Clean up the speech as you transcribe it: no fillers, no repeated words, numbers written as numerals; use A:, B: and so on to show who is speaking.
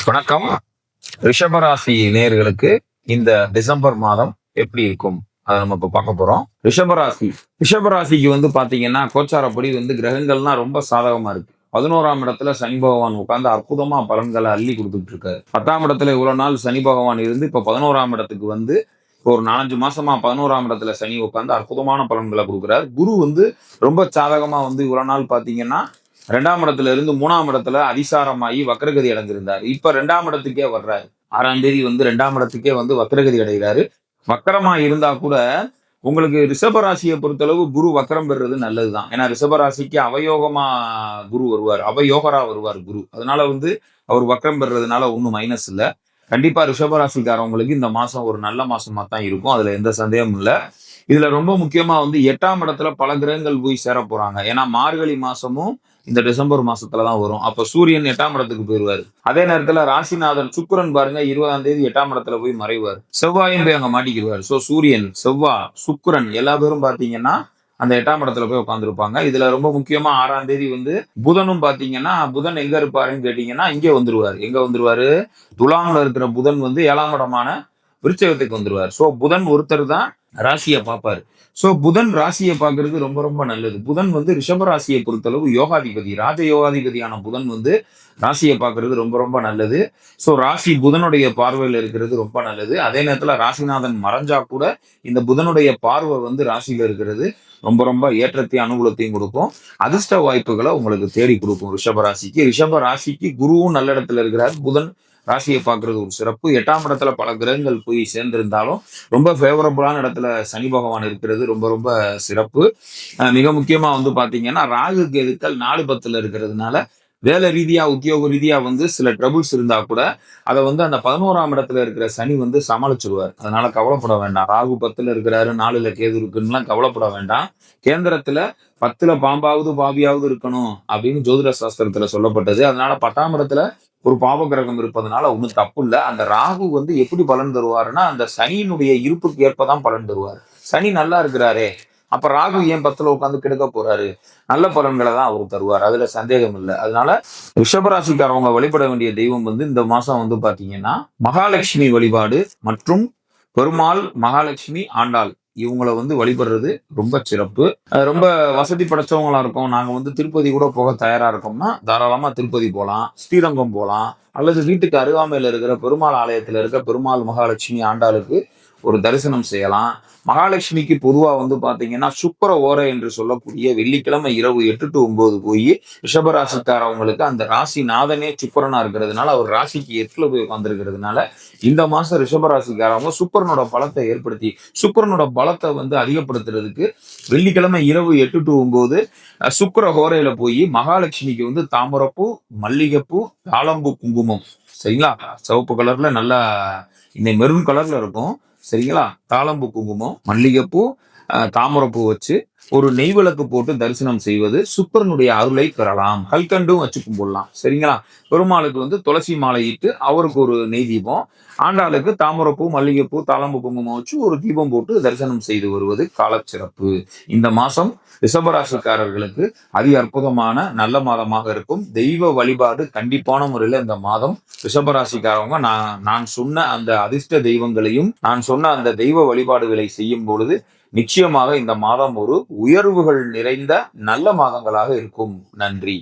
A: வணக்கம். ரிஷபராசி நேயர்களுக்கு இந்த டிசம்பர் மாதம் எப்படி இருக்கும் அதை நம்ம இப்ப பார்க்க போறோம். ரிஷபராசிக்கு பாத்தீங்கன்னா கோச்சாரப்படி கிரகங்கள்லாம் ரொம்ப சாதகமா இருக்கு. 11ஆம் இடத்துல சனி பகவான் உட்கார்ந்து அற்புதமா பலன்களை அள்ளி கொடுத்துட்டு இருக்காரு. 10ஆம் இடத்துல இவ்வளவு நாள் சனி பகவான் இருந்து இப்ப 11ஆம் இடத்துக்கு இப்போ ஒரு 4-5 மாசமா 11ஆம் இடத்துல சனி உட்கார்ந்து அற்புதமான பலன்களை கொடுக்குறாரு. குரு ரொம்ப சாதகமா இவ்வளவு நாள் பாத்தீங்கன்னா 2ஆம் இடத்துல இருந்து 3ஆம் இடத்துல அதிசாரமாகி வக்ரகதி அடைஞ்சிருந்தார். இப்ப 2ஆம் இடத்துக்கே வர்றாரு. 6ஆம் தேதி 2ஆம் இடத்துக்கே வக்ரகதி அடைகிறாரு. வக்கரமா இருந்தா கூட உங்களுக்கு ரிஷபராசியை பொறுத்தளவு குரு வக்கரம் பெறுறது நல்லதுதான். ஏன்னா ரிஷபராசிக்கு அவயோகமா குரு வருவார், அவயோகரா வருவார் குரு. அதனால அவர் வக்கரம் பெறுறதுனால ஒன்றும் மைனஸ் இல்லை. கண்டிப்பா ரிஷபராசிக்காரவங்களுக்கு இந்த மாசம் ஒரு நல்ல மாசமா தான் இருக்கும். அதுல எந்த சந்தேகமும் இல்லை. இதுல ரொம்ப முக்கியமா 8ஆம் இடத்துல பல கிரகங்கள் போய் சேர போறாங்க. ஏன்னா மார்கழி மாசமும் இந்த டிசம்பர் மாசத்துலதான் வரும். அப்ப சூரியன் 8ஆம் இடத்துக்கு போயிருவாரு. அதே நேரத்துல ராசிநாதன் சுக்கிரன் பாருங்க 20ஆம் தேதி 8ஆம் இடத்துல போய் மறைவார். செவ்வாயும் போய் அங்க மாட்டிக்கிடுவார். சோ சூரியன், செவ்வாய், சுக்கிரன் எல்லா பேரும் பாத்தீங்கன்னா அந்த 8ஆம் இடத்துல போய் உட்காந்துருப்பாங்க. இதுல ரொம்ப முக்கியமா 6ஆம் தேதி புதனும் பாத்தீங்கன்னா புதன் எங்க இருப்பாருன்னு கேட்டீங்கன்னா இங்கே வந்துருவாரு. எங்க வந்துருவாரு? துலாம்ல இருக்கிற புதன் 7ஆம் இடமான விருச்சகத்துக்கு வந்துருவார். சோ புதன் ஒருத்தர் தான் ராசியை பார்ப்பாரு. சோ புதன் ராசியை பார்க்கறது ரொம்ப ரொம்ப நல்லது. புதன் ரிஷப ராசியை பொறுத்தளவு யோகாதிபதி, ராஜ யோகாதிபதியான புதன் ராசியை பார்க்கறது ரொம்ப ரொம்ப நல்லது. சோ ராசி புதனுடைய பார்வையில் இருக்கிறது ரொம்ப நல்லது. அதே நேரத்துல ராசிநாதன் மறைஞ்சா கூட இந்த புதனுடைய பார்வை ராசியில இருக்கிறது ரொம்ப ரொம்ப ஏற்றத்தையும் அனுகூலத்தையும் கொடுக்கும். அதிர்ஷ்ட வாய்ப்புகளை உங்களுக்கு தேடி கொடுக்கும். ரிஷப ராசிக்கு குருவும் நல்ல இடத்துல இருக்கிறார். புதன் ராசியை பார்க்கறது ஒரு சிறப்பு. 8ஆம் இடத்துல பல கிரகங்கள் போய் சேர்ந்திருந்தாலும் ரொம்ப ஃபேவரபுளான இடத்துல சனி பகவான் இருக்கிறது ரொம்ப ரொம்ப சிறப்பு. மிக முக்கியமா பாத்தீங்கன்னா ராகு கேதுக்கள் 4-10 இருக்கிறதுனால வேலை ரீதியா உத்தியோக ரீதியா சில ட்ரபிள்ஸ் இருந்தா கூட அதை அந்த 11ஆம் இடத்துல இருக்கிற சனி சமாளிச்சிருவார். அதனால கவலைப்பட வேண்டாம். ராகு 10ல இருக்கிறாரு, 4ல கேது இருக்குன்னுலாம் கவலைப்பட வேண்டாம். கேந்திரத்துல 10ல பாம்பாவது பாவியாவது இருக்கணும் அப்படின்னு ஜோதிட சாஸ்திரத்துல சொல்லப்பட்டது. அதனால 10ஆம் இடத்துல ஒரு பாவ கிரகம் இருப்பதனால ஒன்றும் தப்பு இல்லை. அந்த ராகு எப்படி பலன் தருவாருன்னா அந்த சனியினுடைய இருப்புக்கு ஏற்பதான் பலன் தருவார். சனி நல்லா இருக்கிறாரே, அப்ப ராகு ஏன் 10ல உட்காந்து கெடுக்க போறாரு? நல்ல பலன்களை தான் அவர் தருவார், அதுல சந்தேகம் இல்லை. அதனால ரிஷபராசிக்காரவங்க வழிபட வேண்டிய தெய்வம் இந்த மாசம் பாத்தீங்கன்னா மகாலட்சுமி வழிபாடு மற்றும் பெருமாள், மகாலட்சுமி, ஆண்டாள் இவங்களை வழிபடுறது ரொம்ப சிறப்பு. ரொம்ப வசதி படைச்சவங்களா இருக்கும். நாங்க திருப்பதி கூட போக தயாரா இருக்கோம்னா தாராளமா திருப்பதி போகலாம், ஸ்ரீரங்கம் போகலாம், அல்லது வீட்டுக்கு அருகாமையில இருக்கிற பெருமாள் ஆலயத்துல இருக்க பெருமாள், மகாலட்சுமி, ஆண்டாளுக்கு ஒரு தரிசனம் செய்யலாம். மகாலட்சுமிக்கு பொதுவா பாத்தீங்கன்னா சுக்கிர ஓரை என்று சொல்லக்கூடிய வெள்ளிக்கிழமை இரவு 8 to 9 போய் ரிஷபராசிக்காரவங்களுக்கு அந்த ராசி நாதனே சுக்கிரனா இருக்கிறதுனால அவர் ராசிக்கு 8ல போய் உட்கார்ந்துருக்கிறதுனால இந்த மாசம் ரிஷபராசிக்காரவங்க சுக்கிரனோட பலத்தை ஏற்படுத்தி சுக்கிரனோட பலத்தை அதிகப்படுத்துறதுக்கு வெள்ளிக்கிழமை இரவு 8 to 9 சுக்கிர ஹோரையில போய் மகாலட்சுமிக்கு தாமரப்பூ, மல்லிகைப்பூ, தாளம்பூ, குங்குமம், சரிங்களா, சிவப்பு கலர்ல நல்லா இந்த மெரூன் கலர்ல இருக்கும், சரிங்களா, தாளம்பூ, குங்குமம், மல்லிகைப்பூ, தாமரப்பூ வச்சு ஒரு நெய் விளக்கு போட்டு தரிசனம் செய்வது சுக்கிரனுடைய அருளை பெறலாம். கல்கண்டும் வச்சு கும்பிடலாம், சரிங்களா. பெருமாளுக்கு துளசி மாலை இட்டு அவருக்கு ஒரு நெய் தீபம், ஆண்டாளுக்கு தாமரப்பூ, மல்லிகைப்பூ, தாளம்பூ, குங்குமம் வச்சு ஒரு தீபம் போட்டு தரிசனம் செய்து வருவது காலச்சிறப்பு. இந்த மாசம் ரிஷபராசிக்காரர்களுக்கு அதி அற்புதமான நல்ல மாதமாக இருக்கும். தெய்வ வழிபாடு கண்டிப்பான முறையில இந்த மாதம் ரிஷபராசிக்காரவங்க நான் சொன்ன அந்த அதிர்ஷ்ட தெய்வங்களையும் நான் சொன்ன அந்த தெய்வ வழிபாடுகளை செய்யும் பொழுது நிச்சயமாக இந்த மாதம் ஒரு உயர்வுகள் நிறைந்த நல்ல மாதங்களாக இருக்கும். நன்றி.